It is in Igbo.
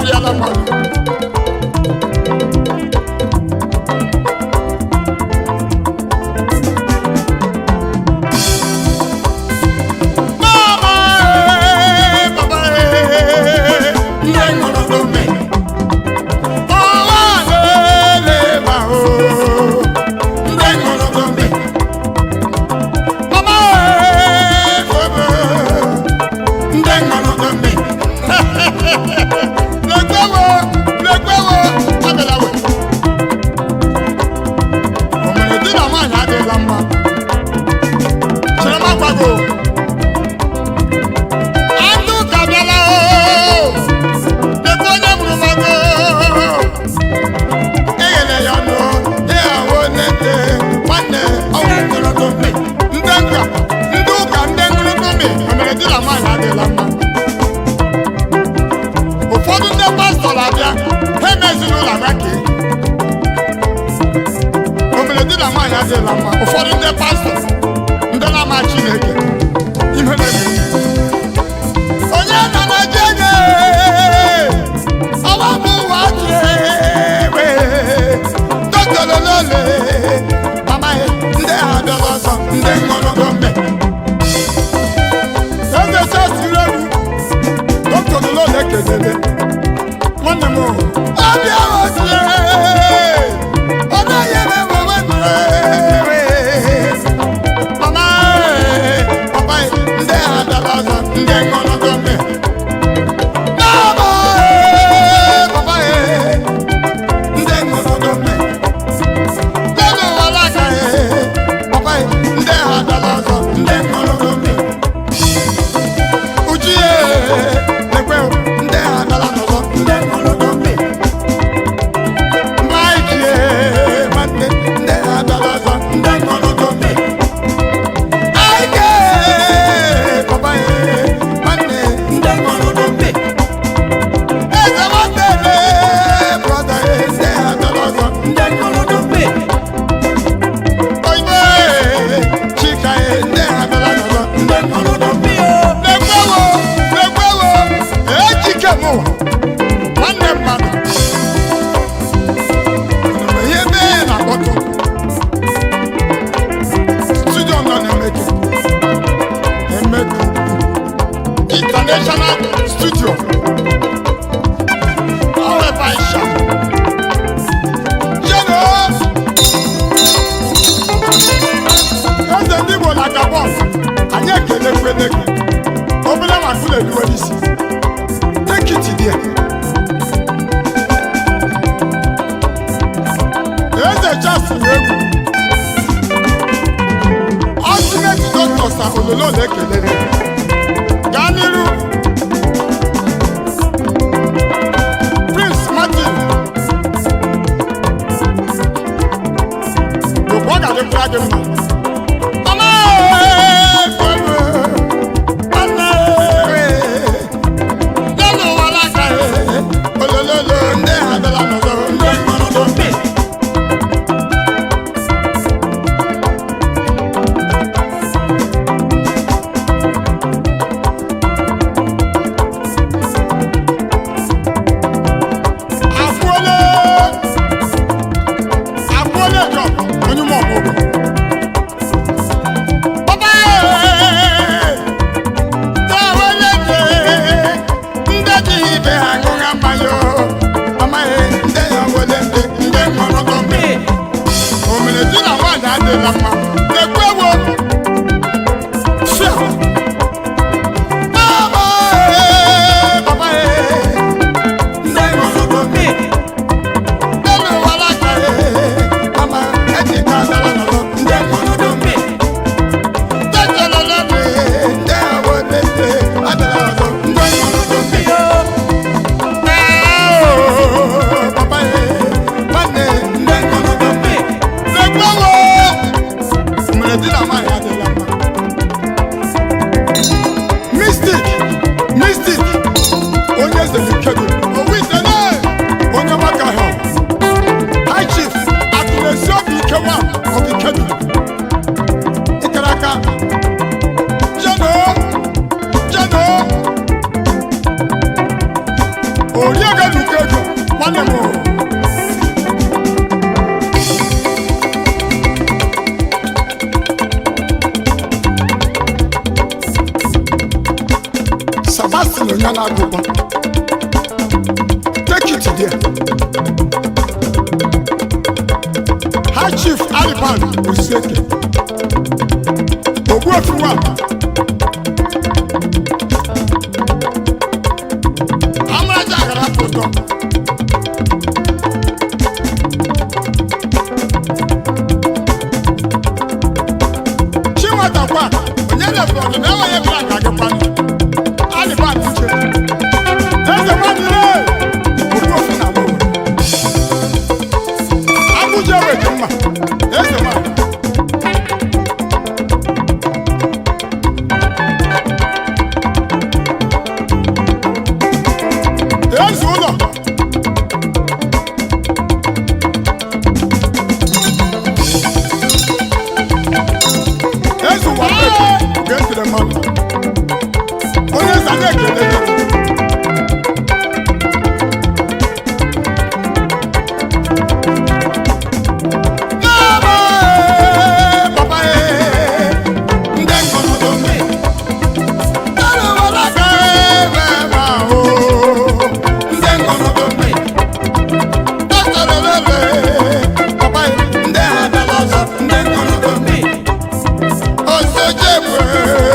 karịala mmadụ. Ụfọdụ ndị pastọ na-abịa ha emezinụlọ abịa omere di na nwaanyị adịla mma. Ụfọdụ ndị pastọ ndị na-ama Chineke ihe na-eme onye nọ na jenye ọgbabụ ụwa atụewe totololole amaghị ndị ha bịara ọzọ ndị ṅụrụgo mbe eze chasiri egwu totololole kelele nwanne m ọbịa otie ọ naghị eme mgbe mama papa ndị ha bịara ọzọ ndị ṅụrụgo mbe mama papa ndị ṅụrụgo mbe lelu wala ka papa ndị ha bịara ọzọ ndị ṅụrụgo mbe uchi lekwe ndị ha bịara ọzọ ndị ṅụrụgo mbe maịki nwanne ndị ha bịara ọzọ ndị ṅụrụgo mbe aike papa nwanne ndị ṅụrụgo mbe eze nwanne brọda ndị ha bịara ọzọ ndị ṅụrụgo mbe oyibo chika ndị ha bịara ọzọ ndị ṅụrụgo mbe lekwewo ejike m nwanne mmadụ ihe mee na-akpọtụ studio nọ na-emeke international studio ọwebaisha jeno eze ndị Igbo na Gabon anyị ekelekwele gị obere makụla eluwe isi take it there eze chasi egwu ultimate doctor sa ololo na-ekelere gaa n'iru Prince Martin okwu ọ ga-adịkwara gị mma mama lelu wala ka olololo ndị ha bịara n'ọzọ ndị ṅụrụgo mbe onye ga-eluke ego nwanne m Sebastian onye na-agụkwa take it there. High Chief Aliban Oseke Ogbuefiwa Amaraja agara foto Chimatakwa onye lefọrọ na enweghị bịa ka gị kwanụ Aliban Uche eze nwanne Ogbuefi na Agbo Abuja weji mma eze nwanne eze ụlọ eze ụwa ga-ekele mmadụ onye eze anyị ekele gị Osojebwe